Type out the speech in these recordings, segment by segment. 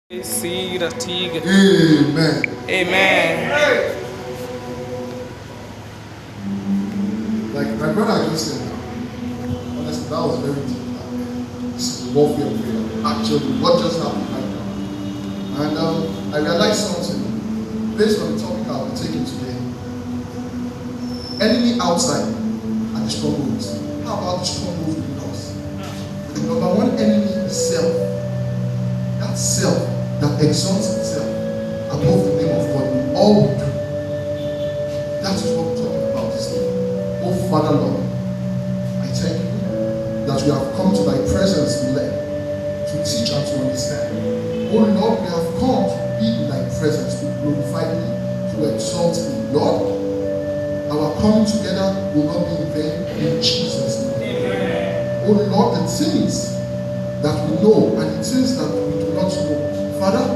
Amen. Amen. Like my brother just said now, honestly, that was very deep. This is warfare prayer. Actually, what just happened right now. And I realized something based on the topic I'll be taking today. Enemy outside are the strongholds. How about the strongholds within us? The number one enemy is self. That self that exalts itself above the name of God in all we do. That is what we're talking about this day. Oh Father Lord, I thank you that we have come to thy presence to learn, to teach and to understand. Oh Lord, we have come to be in thy presence, to glorify thee, to exalt thee. Lord, our coming together will not be in vain in Jesus' name. Amen. Oh Lord, the things that we know and the things that we do not know, Father,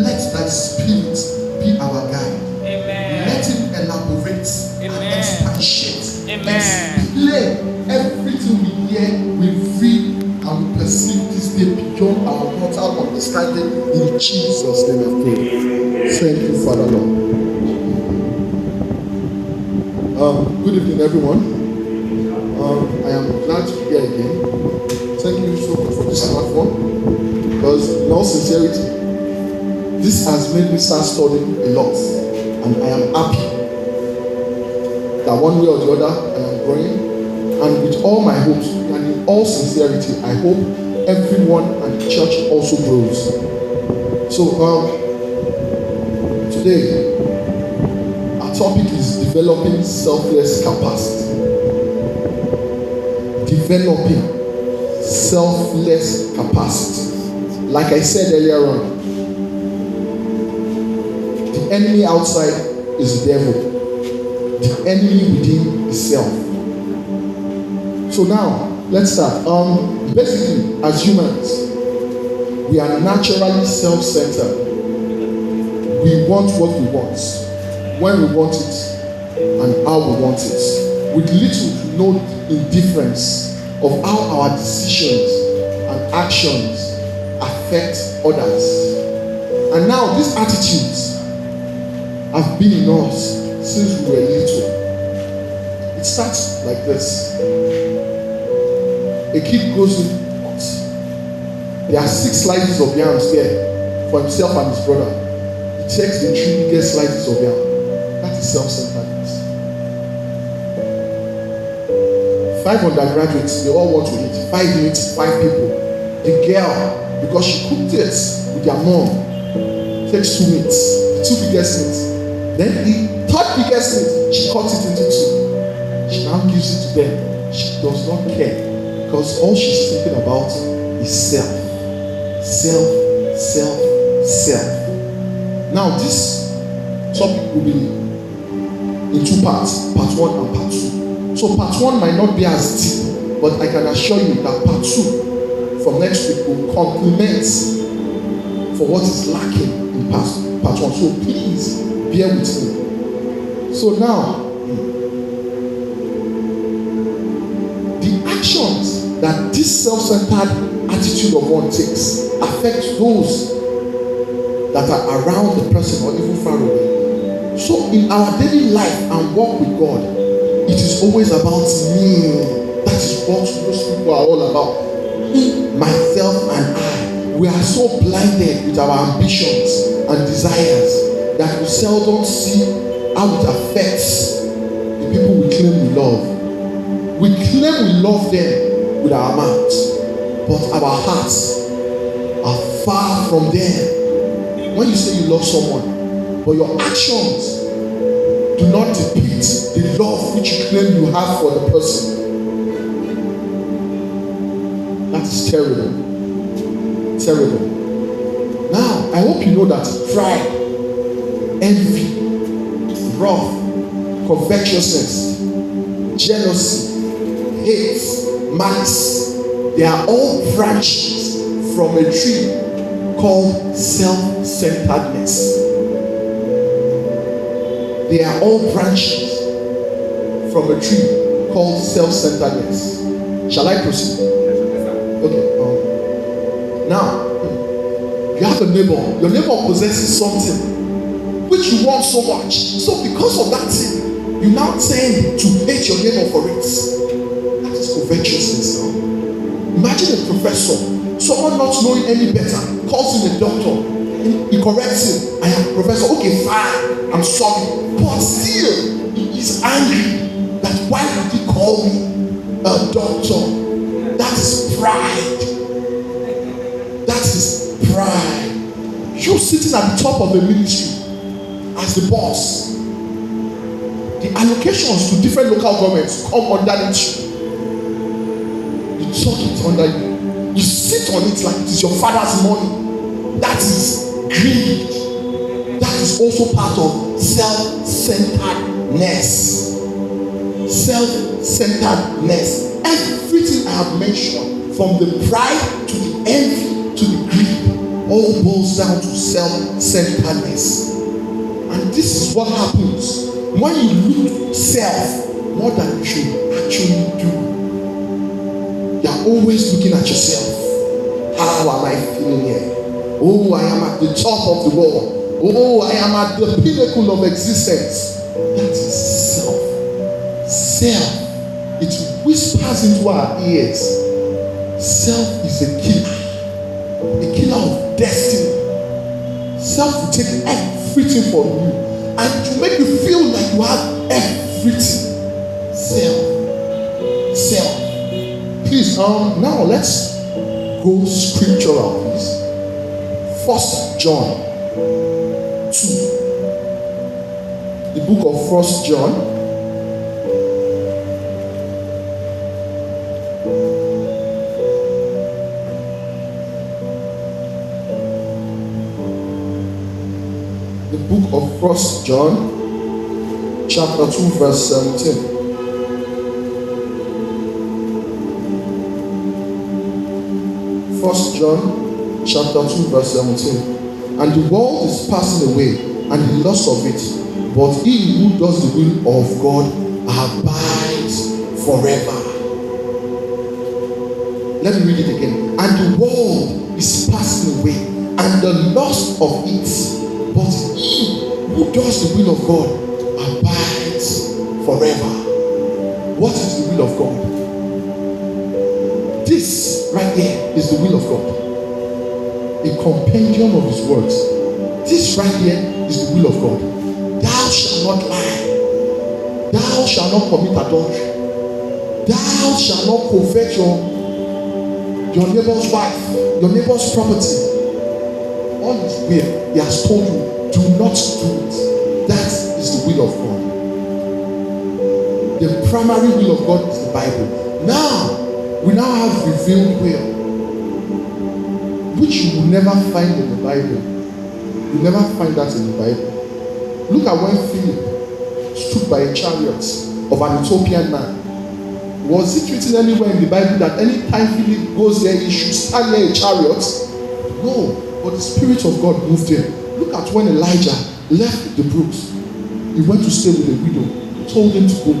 let thy spirit be our guide. Amen. Let him elaborate and expatiate. Explain everything we hear, we read, and we perceive this day beyond our mortal understanding. In Jesus' name I pray. Thank you, Father Lord. Good evening, everyone. I am glad to be here again. Thank you so much for this platform, because in all sincerity, this has made me start studying a lot, and I am happy that one way or the other I am growing. And with all my hopes and in all sincerity, I hope everyone and the church also grows. So today our topic is developing selfless capacity. Developing selfless capacity. Like I said earlier on, the enemy outside is the devil. The enemy within is self. So now, let's start. Basically, as humans, we are naturally self-centered. We want what we want, when we want it, and how we want it, with little to no indifference of how our decisions and actions affect others. And now these attitudes have been in us since we were little. It starts like this. A kid goes in, there are 6 slices of yams there for himself and his brother. He takes the 3 biggest slices of yam. That is self-centeredness. 5 undergraduates, they all want to eat. 5 units, 5 people. The girl, because she cooked it with their mom, takes 2 meats, the 2 biggest meats. Then the 3rd biggest meat, she cuts it into 2. She now gives it to them. She does not care, because all she's thinking about is self. Self, self, self. Now this topic will be in 2 parts, part 1 and part 2. So part 1 might not be as deep, but I can assure you that part 2 from next week will complement for what is lacking in part 1. So please bear with me. So now, the actions that this self-centered attitude of one takes affect those that are around the person or even far away. So in our daily life and walk with God, it is always about me. That is what most people are all about. Me, myself, and I. We are so blinded with our ambitions and desires that we seldom see how it affects the people we claim we love. We claim we love them with our mouths, but our hearts are far from them. When you say you love someone, but your actions do not depict the love which you claim you have for the person, that is terrible. Terrible. Now, I hope you know that pride, envy, wrath, covetousness, jealousy, hate, malice, they are all branches from a tree called self-centeredness. They are all branches from a tree called self-centeredness. Shall I proceed? Okay. Now, You have a neighbor. Your neighbor possesses something which you want so much. So because of that thing, you now tend to hate your neighbor for it. That is covetousness now. Imagine a professor, someone not knowing any better, calls him a doctor. He corrects him. I am a professor. Okay, fine. I'm sorry. But still, he is angry that why would he call me a doctor? That is pride. That is pride. You sitting at the top of the ministry as the boss, the allocations to different local governments come underneath you. You talk it under you. You sit on it like it is your father's money. That is greed. That is also part of self-centeredness. Self-centeredness. Everything I have mentioned, from the pride to the envy to the greed, all boils down to self-centeredness. And this is what happens when you look to self more than you should actually do. You are always looking at yourself. How am I feeling here? Oh, I am at the top of the world. Oh, I am at the pinnacle of existence. That is self. Self. It whispers into our ears. Self is a killer of destiny. Self will take everything from you and to make you feel like you have everything. Self. Please, now let's go scriptural, please. 1 John 2. The book of 1 John. The book of 1 John, chapter 2, verse 17. First John chapter 2 verse 17. And the world is passing away and the lust of it, but he who does the will of God abides forever. Let me read it again. And the world is passing away and the lust of it, but he who does the will of God abides forever. What is the will of God? This right here is the will of God. A compendium of his words. This right here is the will of God. Thou shalt not lie. Thou shalt not commit adultery. Thou shalt not covet your neighbor's wife, your neighbor's property. All his will, he has told you, do not do it. That is the will of God. The primary will of God is the Bible. Now, we now have revealed will, which you will never find in the Bible. You never find that in the Bible. Look at when Philip stood by a chariot of an Ethiopian man. Was it written anywhere in the Bible that anytime Philip goes there, he should stand near a chariot? No, but the Spirit of God moved him. Look at when Elijah left the brooks. He went to stay with a widow. Who told him to go?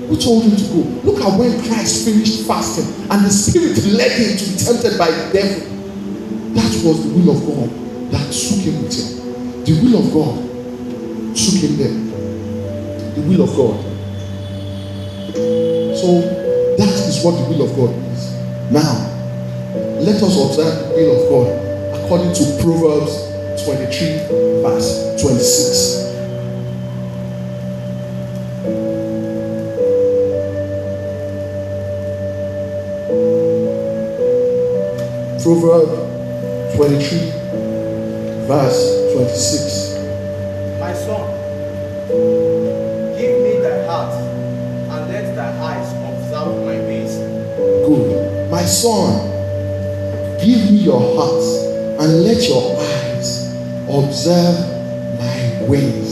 Who told him to go? Look at when Christ finished fasting and the Spirit led him to be tempted by the devil. That was the will of God that took him with him. The will of God took him there. The will of God. So that is what the will of God is. Now, let us observe the will of God according to Proverbs 23 verse 26. Proverbs 23 verse 26. My son, give me thy heart, and let thy eyes observe my ways. Good. My son, give me your heart, and let your eyes observe my ways.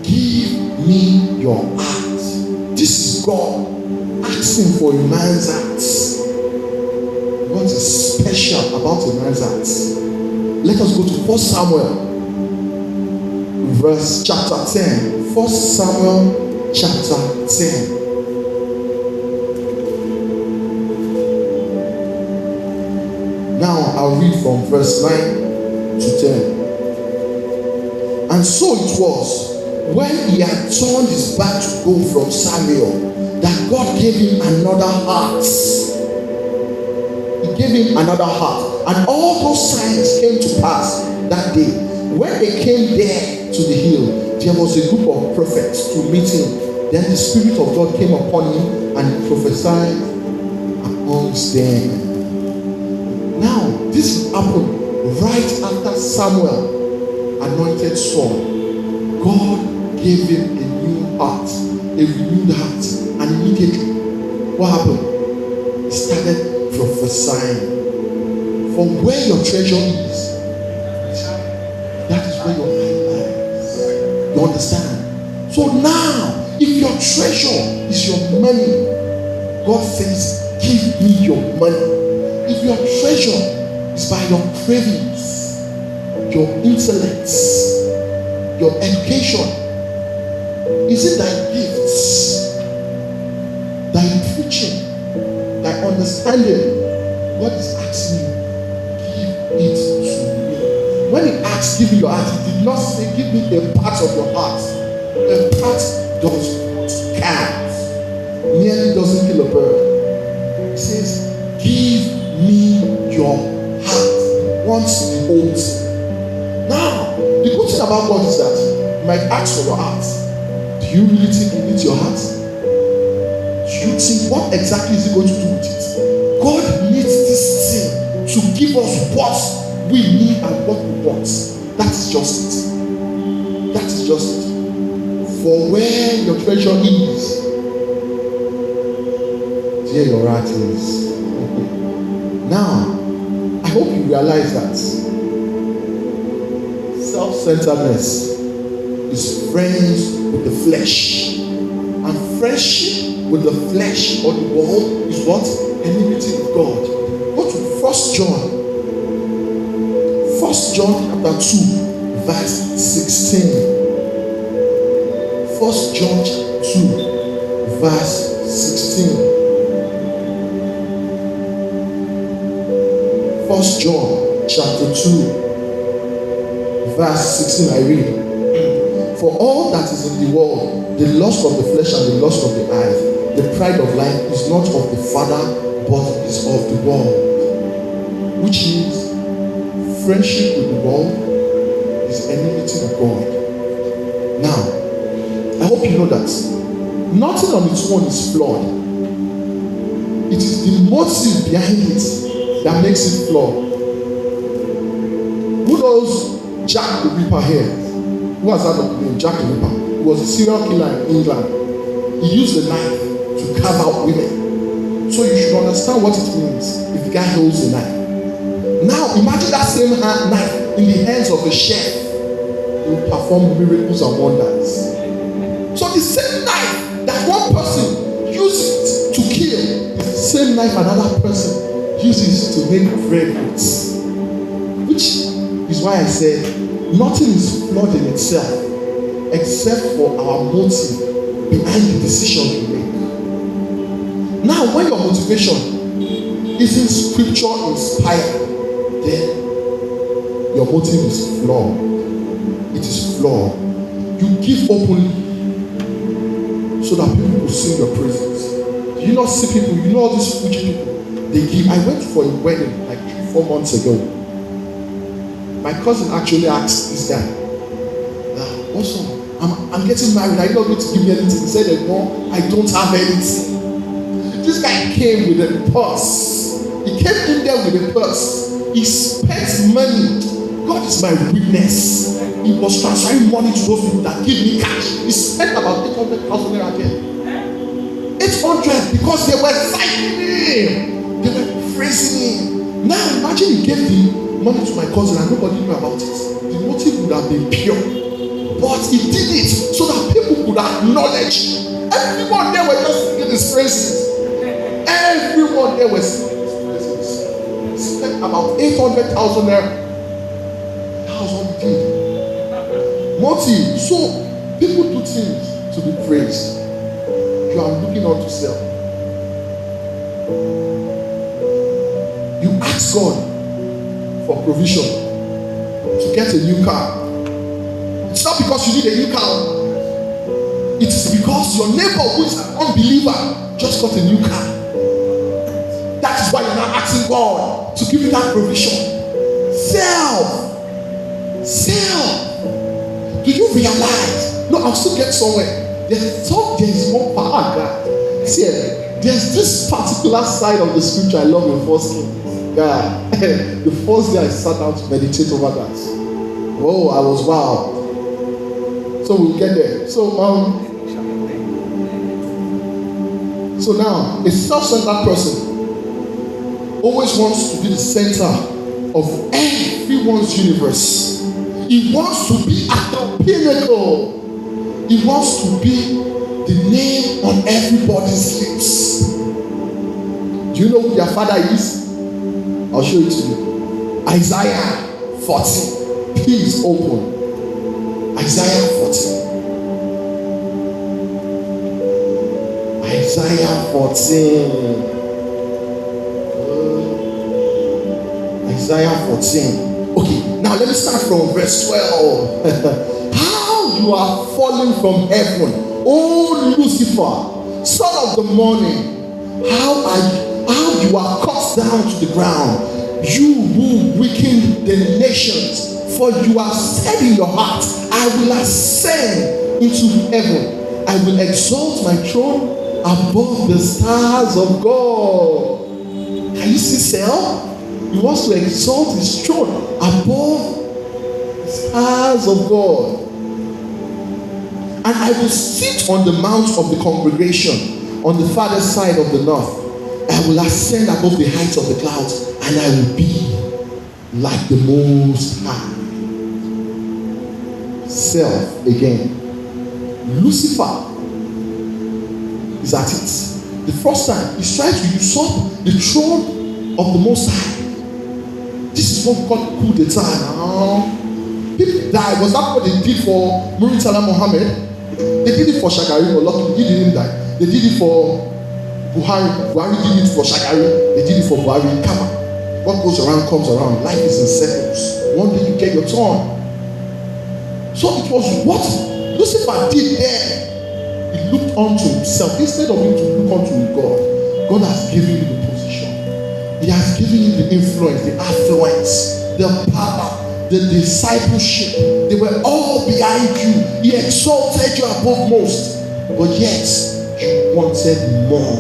Give me your heart. This is God asking for a man's heart. What is special about a man's heart? Let us go to 1 Samuel, chapter 10. 1 Samuel, chapter 10. Now, I'll I'll read from verse 9 to 10. And so it was, when he had turned his back to go from Samuel, that God gave him another heart. He gave him another heart. And all those signs came to pass that day. When they came there to the hill, there was a group of prophets to meet him. Then the Spirit of God came upon him and he prophesied amongst them. Now, this happened right after Samuel anointed Saul. God gave him a new heart, a renewed heart, and immediately, what happened? He started prophesying. For where your treasure is, that is where your mind lies. You understand? So now, if your treasure is your money, God says, give me your money. If your treasure is by your cravings, your intellects, your education, is it thy gifts, thy preaching, thy understanding? God is asking you, give it to me. When he asked, give me your heart, he did not say, give me a part of your heart. A part does not count. Nearly doesn't kill a bird. He says, give me your heart. Once he holds it. Now, the good thing about God is that you might ask for your heart. Do you really think he needs your heart? Do you think what exactly is he going to do with it? God needs this thing to give us what we need and what we want. That is just it. That is just it. For where your treasure is, there your heart is. Now, I hope you realize that self-centeredness is friends with the flesh. And friendship with the flesh or the world is what? Enmity with God. Go to 1 John. 1 John chapter 2, verse 16. 1 John 2, verse 16. 1 John chapter 2, verse 16, I read. For all that is in the world, the lust of the flesh and the lust of the eyes, the pride of life is not of the Father, but is of the world. Which means friendship with the world is enmity with God. Now, I hope you know that nothing on its own is flawed. It is the motive behind it that makes it flawed. Who knows Jack the Ripper here? Who has heard of the name Jack the Ripper? He was a serial killer in England. He used a knife to carve out women. So you should understand what it means if the guy holds a knife. Now imagine that same knife in the hands of a chef. He will perform miracles and wonders. So the same knife that one person uses to kill is the same knife another person uses to make bread with. Which is why I said nothing is flawed in itself except for our motive behind the decision we make. Now, when your motivation isn't scripture inspired, then your motive is flawed. It is flawed. You give openly so that people will sing your praises. Do you not see people? You know all these Fuji people? They give. I went for a wedding like 3-4 months ago. My cousin actually asked this guy, also, I'm getting married. Are you not going to give me anything? He said, no, I don't have anything. This guy came with a purse. He came in there with a purse. He spent money. God is my witness. He was transferring money to those people that give me cash. He spent about 800,000 naira again. 800 because they were thanking him. They were praising him. Now imagine he gave the money to my cousin and nobody knew about it. The motive would have been pure. But he did it so that people could acknowledge. Everyone there were just singing his praises. Everyone there was singing his praises. He spent about 800,000 naira. That was what he did. Motive. So people do things to be praised. You are looking unto self. You ask God, for provision to get a new car. It's not because you need a new car. It is because your neighbor who is an unbeliever just got a new car. That is why you're now asking God to give you that provision. Self. Do you realize? No, I'll still get somewhere. There is more power, God. See, there's this particular side of the scripture I love in 1 Kings. God, the first day I sat down to meditate over that. Whoa, I was wild. So we'll get there. So now, a self-centered person always wants to be the center of everyone's universe. He wants to be at the pinnacle. He wants to be the name on everybody's lips. Do you know who their father is? I'll show it to you. Isaiah 40. Please open. Isaiah 40. Isaiah 14. Isaiah 14. Okay, now let me start from verse 12. How you are falling from heaven, O Lucifer, son of the morning. How you are cut down to the ground, you who weaken the nations. For you have said in your heart, I will ascend into heaven. I will exalt my throne above the stars of God. Can you see Sel? He wants to exalt his throne above the stars of God. And I will sit on the mount of the congregation on the farther side of the north. I will ascend above the heights of the clouds, and I will be like the Most High. Self again. Lucifer is at it. The first time he's trying to usurp the throne of the Most High. This is what we call coup d'etat now. People died. Was that what they did for Muritala Mohammed? They did it for Shagari, but luckily he didn't die. They did it for Buhari. Buhari did it for Shagari. They did it for Buhari. Come on. What goes around comes around. Life is in circles. One day you get your turn. So it was what Lucifer did there. He looked unto himself. Instead of him to look unto God, God has given you the position. He has given you the influence, the affluence, the power, the discipleship. They were all behind you. He exalted you above most. But yet, you wanted more.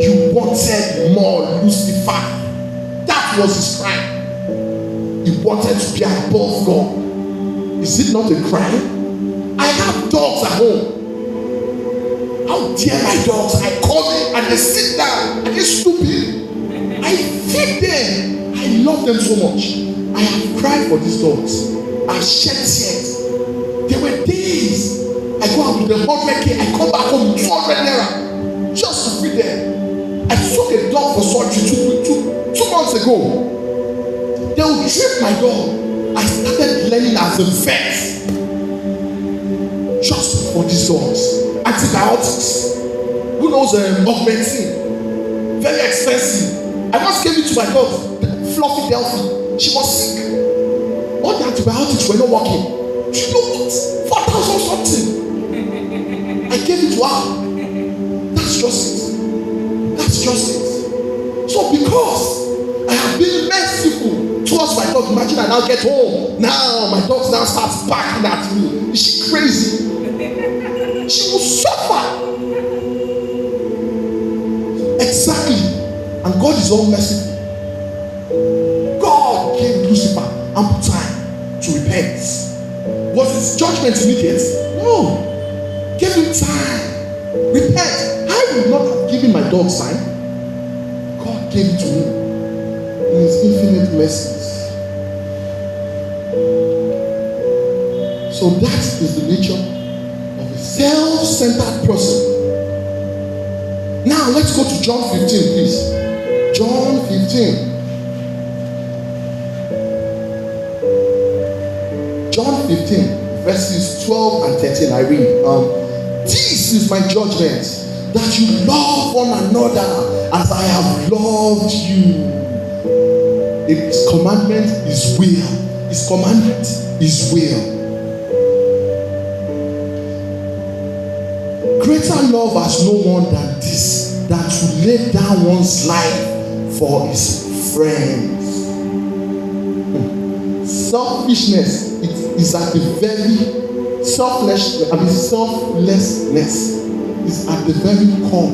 You wanted more, Lucifer. That was his crime. He wanted to be above God. Is it not a crime? I have dogs at home. How dare my dogs? I call them and they sit down and they're stupid. I feed them. I love them so much. I have cried for these dogs. I shed tears. There were days I go out with them 100K. I come back home with 200 naira just to feed them. I took a dog for surgery two months ago. They would treat my dog. I started learning as a vet just for these dogs. Antibiotics. Who knows augmentin? Very expensive. I once gave it to my dog, Fluffy Delphi. She was sick. All the antibiotics were not working. You know what? 4,000 something. I gave it to her. That's just it. That's just it. So because I have been merciful towards my dog, imagine I now get home. Now my dog now starts barking at me. Is she crazy? She will suffer. Exactly. And God is all merciful. God gave Lucifer ample time to repent. Was his judgment immediate? No. Give him time. Repent. I would not have given my dog time. God gave it to him in his infinite mercies. So that is the nature of a self-centered person. Now let's go to John 15, please. John 15. John 15, verses 12 and 13. I read. This is my judgment, that you love one another as I have loved you. commandment is will. His commandment is will. Greater love has no one than this, than to lay down one's life for his friends. Selfishness is at the very selflessness is at the very core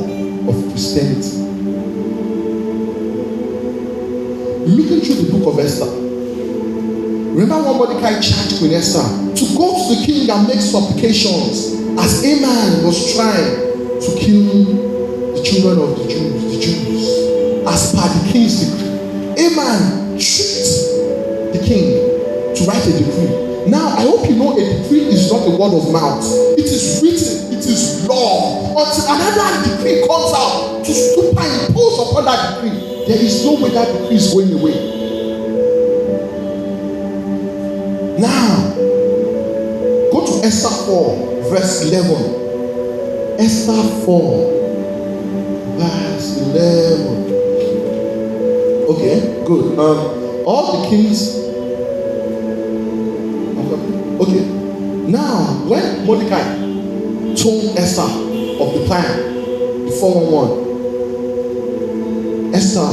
of Christianity. Looking through the book of Esther, remember when Mordecai charged Queen Esther to go to the king and make supplications as Haman was trying to kill the children of the Jews, as per the king's decree. Haman tricked the king to write a decree. Now, I hope you know a decree is not a word of mouth. It is written, it is law. Until another decree comes out to superimpose upon that decree, there is no way that decree is going away. Now, go to Esther 4, verse 11. Esther 4, verse 11. Okay, good. All the kings. Okay. Now, when Mordecai told Esther of the plan, the 411, Esther,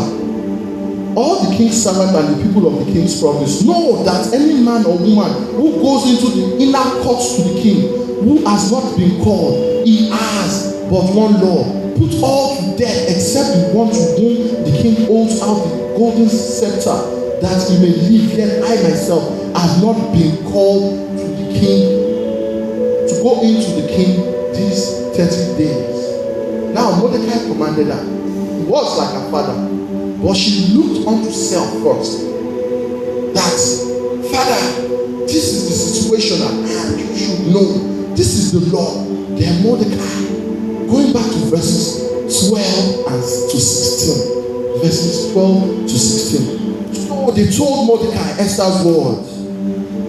all the king's servants and the people of the king's province know that any man or woman who goes into the inner courts to the king, who has not been called, he has but one law: put all to death except the one to whom the king holds out the golden scepter, that he may live. Yet I myself have not been called to the king, to go into the king these 30 days. Now Mordecai commanded her. He was like a father, but she looked unto self first. That, Father, this is the situation at hand. You should know. This is the law. Then Mordecai, going back to verses 12 and to 16. Verses 12 to 16. So they told Mordecai Esther's words.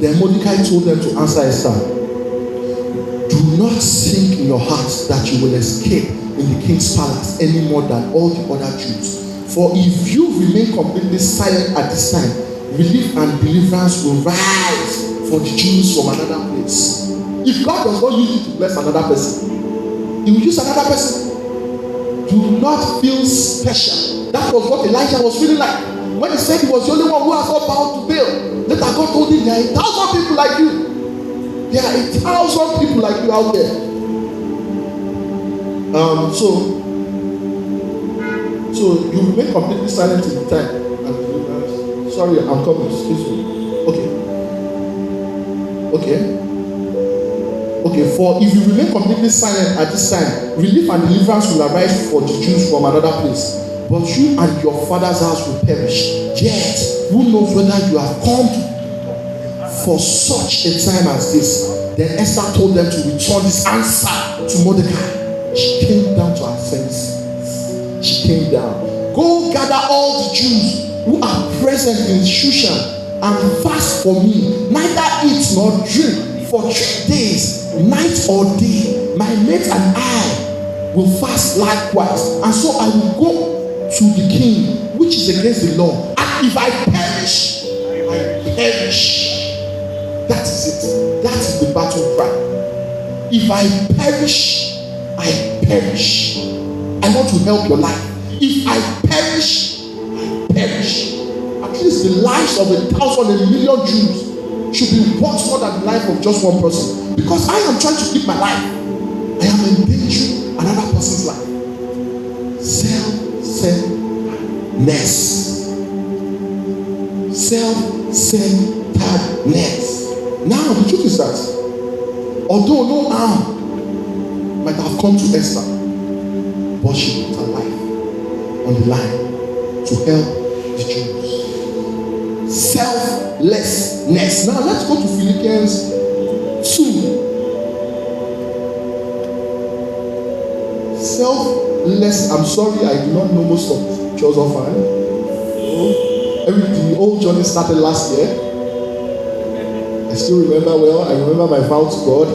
Then Mordecai told them to answer Esther. Do not think in your hearts that you will escape in the king's palace any more than all the other Jews. For if you remain completely silent at this time, relief and deliverance will rise for the Jews from another place. If God does not use you to bless another person, he will use another person. Do not feel special. That was what Elijah was feeling like when he said he was the only one who has not bowed to Baal. Later God told him there are 1,000 people like you. There are 1,000 people like you out there. So you remain completely silent in the time. Sorry, I'm coming. Excuse me. Okay. For if you remain completely silent at this time, relief and deliverance will arise for the Jews from another place. But you and your father's house will perish. Yet, who knows whether you have come for such a time as this? Then Esther told them to return this answer to Mordecai. She came down to her senses. She came down. Go gather all the Jews who are present in Shushan and fast for me. Neither eat nor drink for 3 days, night or day. My mate and I will fast likewise. And so I will go to the king, which is against the law. And if I perish, I perish. That is it. That is the battle cry. If I perish, I perish. I want to help your life. If I perish, I perish. At least the lives of 1,000, 1,000,000 Jews should be worth more than the life of just one person. Because I am trying to keep my life. I am endangering another person's life. Self-centeredness. Self-centeredness. Now, the truth is that although no harm might have come to Esther, but she put her life on the line to help the Jews. Selflessness. Now, let's go to Philippians 2. Selfless. I'm sorry, I do not know most of the scriptures offhand. The old journey started last year. I still remember well. I remember my vow to God.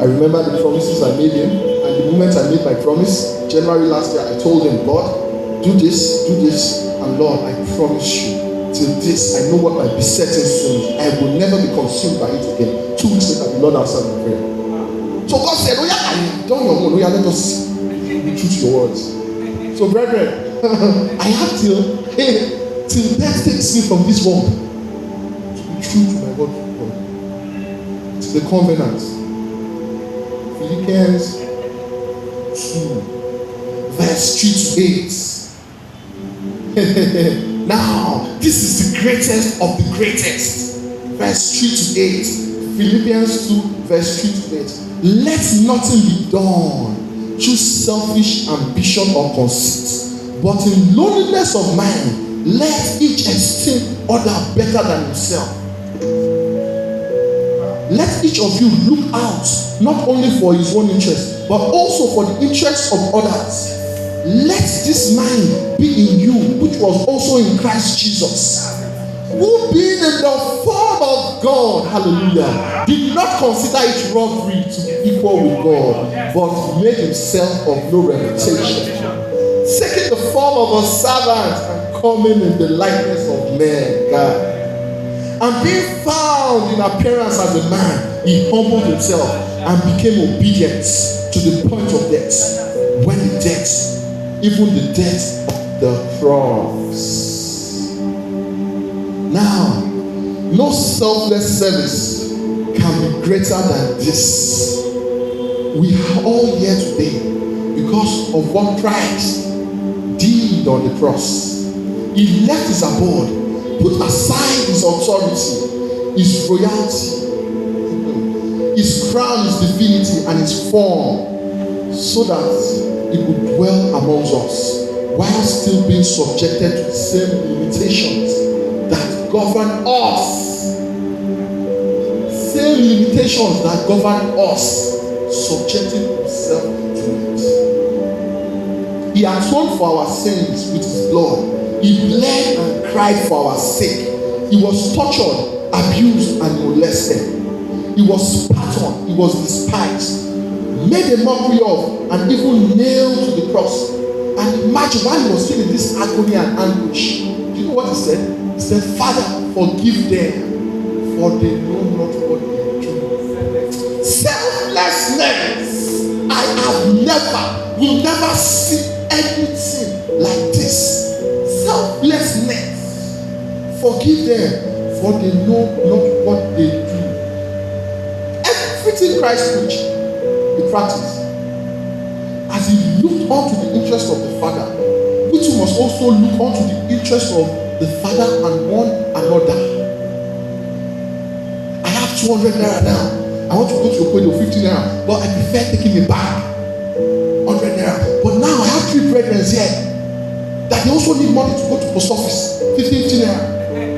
I remember the promises I made him. And the moment I made my promise, January last year, I told him, Lord, do this, and Lord, I promise you, till this I know what my besetting sin is. I will never be consumed by it again. 2 weeks later, the Lord answered my prayer. So God said, oh yeah, I done your own. Oh yeah, let us be true to your words. So brethren, I have till death takes me from this world to be true to my God. To the covenant. Philippians 2, verse 3 to 8. Now, this is the greatest of the greatest. Verse 3 to 8. Philippians 2, verse 3 to 8. Let nothing be done through selfish ambition or conceit, but in lowliness of mind, let each esteem other better than himself. Let each of you look out not only for his own interest, but also for the interests of others. Let this mind be in you, which was also in Christ Jesus, who being in the form of God, hallelujah, did not consider it robbery to be equal with God, but made himself of no reputation, taking the form of a servant and coming in the likeness of men, God. And being found in appearance as a man, he humbled himself and became obedient to the point of death, when the death, even the death of the cross. Now, no selfless service can be greater than this. We are all here today because of what Christ did on the cross. He left his abode, put aside his authority, his royalty, his crown, his divinity, and his form, so that he would dwell amongst us, while still being subjected to the same limitations that govern us. Same limitations that govern us, subjecting himself to it. He atoned for our sins with his blood. He bled and cried for our sake. He was tortured, abused, and molested. He was spat on, he was despised, made a mockery of, and even nailed to the cross. And imagine while he was still in this agony and anguish, do you know what he said? He said, Father, forgive them, for they know not what they do. Selflessness. I have will never see anything like this. Selflessness. Forgive them, for they know not what they do. Everything Christ preached, he practiced. As he looked onto the interest of the Father, which must also look onto the interest of the Father and one another. I have 200 naira now. I want to go to a point of 50 naira, but I prefer taking a bag, 100 naira. But now I have 3 brethren here that they also need money to go to post office, 50 naira.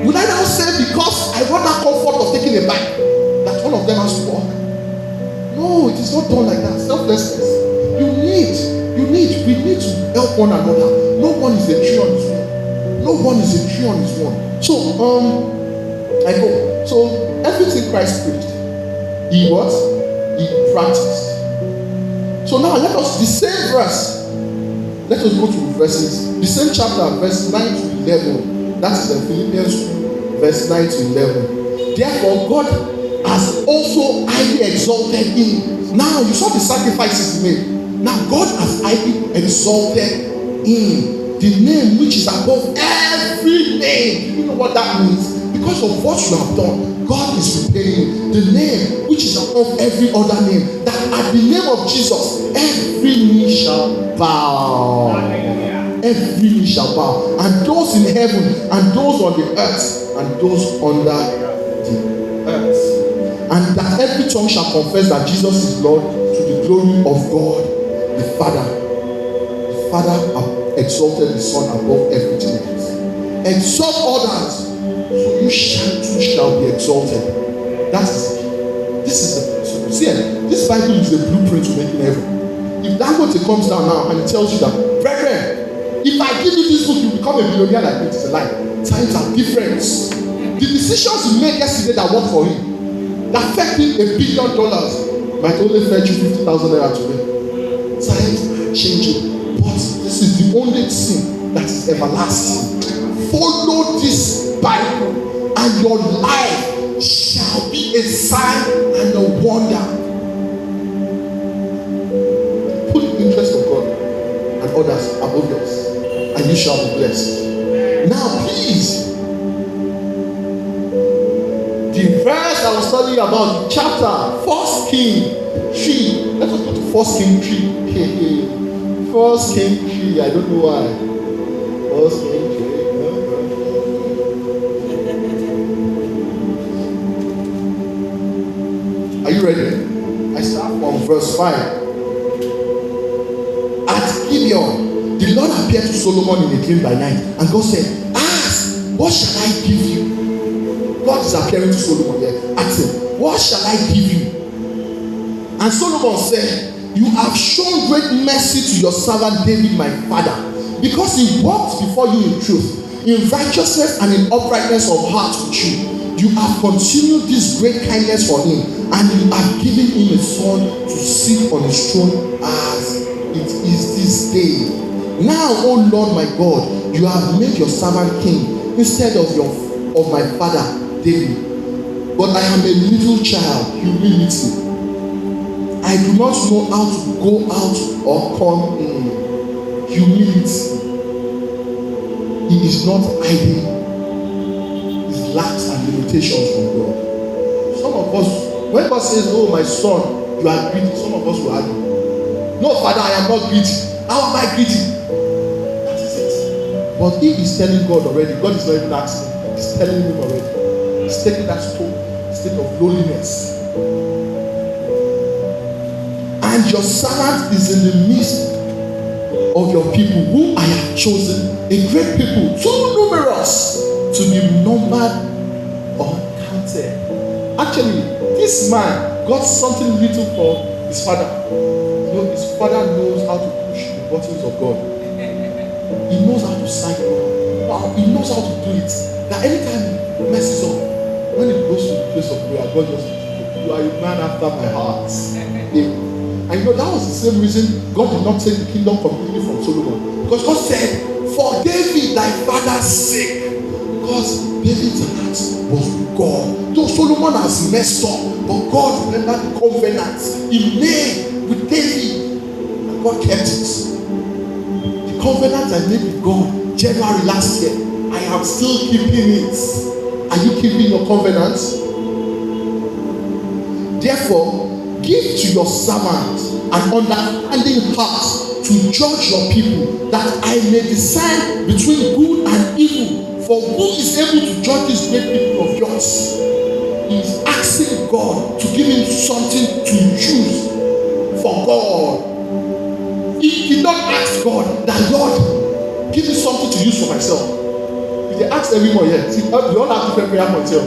Would I now say because I want that comfort of taking a bag that one of them has to work? No, it is not done like that. Selflessness. We need to help one another. No one is a tree on his own. No one is a tree on his own. So, I go. So, everything Christ preached, he what? He practiced. So now let us, the same verse, let us go to verses, the same chapter, verse 9 to 11. That is the Philippians 2, verse 9 to 11. Therefore, God has also highly exalted him. Now, you saw the sacrifices he made. Now, God has highly exalted him, the name which is above every name. You know what that means? Because of what you have done, God is repaying the name which is above every other name, that at the name of Jesus, every knee shall bow. Every knee shall bow. And those in heaven, and those on the earth, and those under the earth. And that every tongue shall confess that Jesus is Lord, to the glory of God the Father. The Father exalted the Son above everything else. Exalt others, so you too shall be exalted. That is it. This is the see, this Bible is the blueprint to making heaven. If Dangote comes down now and it tells you that, brethren, if I give you this book, you become a millionaire like me, it's a lie. Times are different. The decisions you made yesterday that work for him, that fetched him $1 billion, might only fetch you 50,000 naira today. Times are changing, but this is the only thing that is everlasting. follow this Bible, and your life shall be a sign and a wonder. Put the interest of God and others above yours, and you shall be blessed. Now, please, the verse I was studying about, chapter 1 King 3. Let us go to 1 King 3. 1 King 3. I don't know why. 1 King 3. Are you ready? I start from verse 5. At Gibeon, the Lord appeared to Solomon in a dream by night, and God said, "Ask, what shall I give you?" God is appearing to Solomon here. Ask him, "What shall I give you?" And Solomon said, "You have shown great mercy to your servant David, my father, because he walked before you in truth, in righteousness and in uprightness of heart with you. You have continued this great kindness for him, and you have given him a son to sit on his throne as it is this day. Now, O Lord my God, you have made your servant king instead of my father David. But I am a little child, humility. I do not know how to go out or come in. Humility. He is not hiding his lacks and limitations from God. Some of us, when God says, "Oh my son, you are greedy," some of us will argue, "No, Father, I am not greedy. How am I greedy?" That is it. But he is telling God already. God is not even asking. He's telling him already. He's taking that state of lowliness. And your servant is in the midst of your people, who I have chosen, a great people, too numerous to be numbered or counted. Actually, this man got something little for his father. You know, his father knows how to push the buttons of God. He knows how to sign God. Wow, he knows how to do it. That anytime he messes up, when he goes to the place of prayer, God just says, "You are a man after my heart." And you know, that was the same reason God did not take the kingdom completely from Solomon. Because God said, "For David thy father's sake." Because David's heart was with God. Though Solomon has messed up, but God remembered the covenant he made with David, and God kept it. The covenant I made with God January last year, I am still keeping it. Are you keeping your covenant? Therefore, give to your servant an understanding heart to judge your people, that I may discern between good and evil. For who is able to judge these great people of yours? He is asking God to give him something to choose for God. He did not ask God that, "Lord, give me something to use for myself." If they ask everyone here, see, we all have different prayer points here.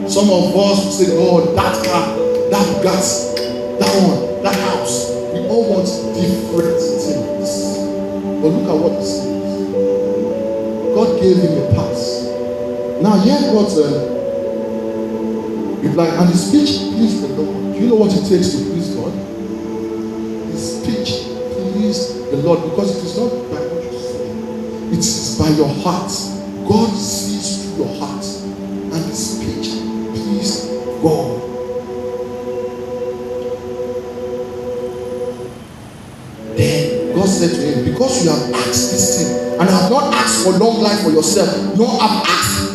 Some of us will say, "God, that car, that gas, that one, that house." We all want different things. But look at what he says. God gave him a pass. Now here God's reply, and his speech pleased the Lord. Do you know what it takes to please God? His speech pleased the Lord, because it is not by what you say, it is by your heart. God sees through your heart, and his speech pleased God. Then God said to him, "Because you have asked this thing, and have not asked for long life for yourself, nor have asked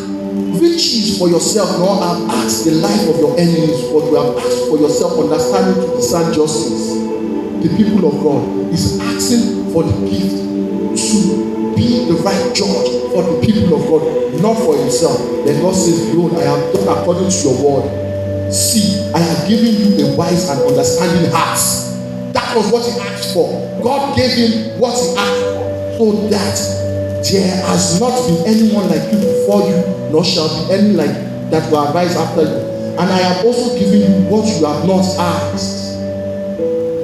riches for yourself, nor have asked the life of your enemies, but you have asked for yourself understanding to discern justice." The people of God is asking for the gift to be the right judge for the people of God, not for himself. Then God says, "Behold, I have done according to your word. See, I have given you a wise and understanding heart." That was what he asked for. God gave him what he asked for, so that there has not been anyone like you before you, nor shall be any like that will arise after you. And I have also given you what you have not asked.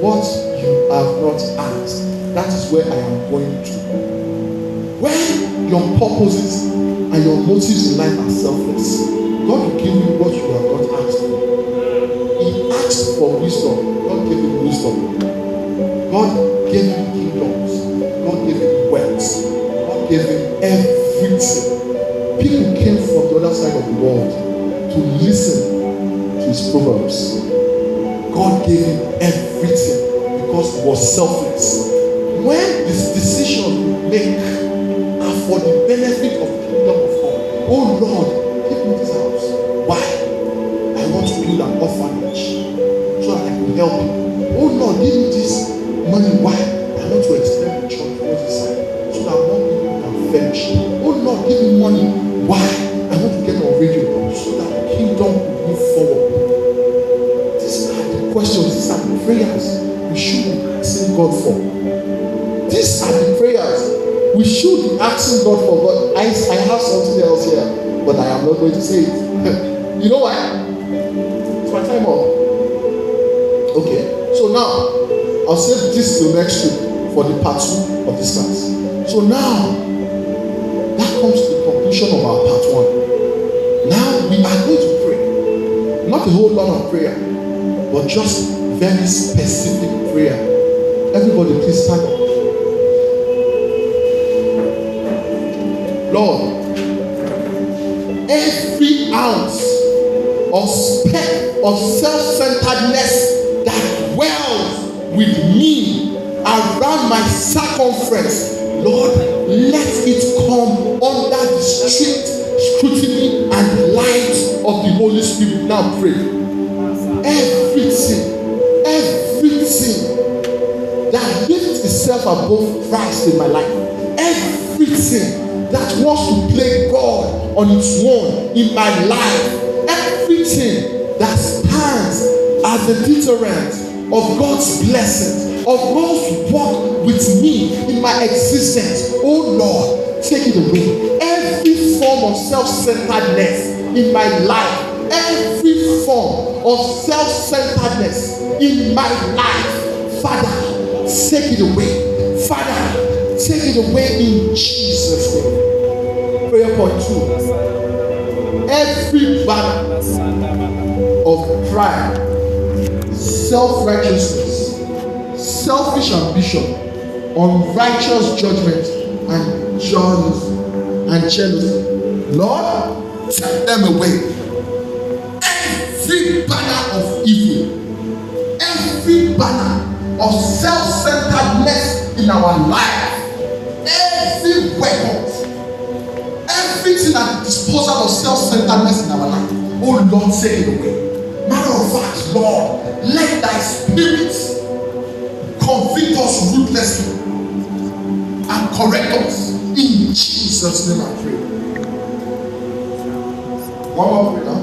What you have not asked. That is where I am going to. When your purposes and your motives in life are selfless, God will give you what you have not asked for. He asked for wisdom. God gave him wisdom. God gave him kingdoms. God gave him wealth. God gave him everything. to listen to his proverbs. God gave him everything because he was selfless. When his decisions we make are for the benefit of the kingdom of God. Oh Lord, give me this house. Why? I want to build an orphanage so that I can help people. Oh Lord, give me this money. Why? I want to extend the church to the side so that more people can fellowship. Oh Lord, give me money. Why? I want to get on radio so that the kingdom will move forward. These are the questions, these are the prayers we should be asking God for. These are the prayers we should be asking God for. But I have something else here, but I am not going to say it. You know why? It's my time up. Okay, so now I'll save this till next week for the part 2 of this class. So now that comes to the conclusion of our part 1. Now we are going to pray. Not a whole lot of prayer, but just very specific prayer. Everybody please stand up. Lord, every ounce or speck of self-centeredness that dwells with me around my circumference, Lord, let it come under the strict scrutiny and light of the Holy Spirit. Now pray. Everything that lifts itself above Christ in my life, everything that wants to play God on its own in my life, everything that stands as a deterrent of God's blessings, of God's work with me in my existence, oh Lord, take it away. Every form of self-centeredness in my life, every form of self-centeredness in my life, Father, take it away. Father, take it away in Jesus' name. Prayer point 2. Every banner of pride, self-righteousness, selfish ambition, unrighteous judgment, and jealousy, Lord, take them away. Every banner of evil, every banner of self-centeredness in our life, every weapon, everything at the disposal of self-centeredness in our life, oh Lord, take it away. Matter of fact, Lord, let thy spirit convict us ruthlessly and correct us. In Jesus' name I pray. One more prayer now.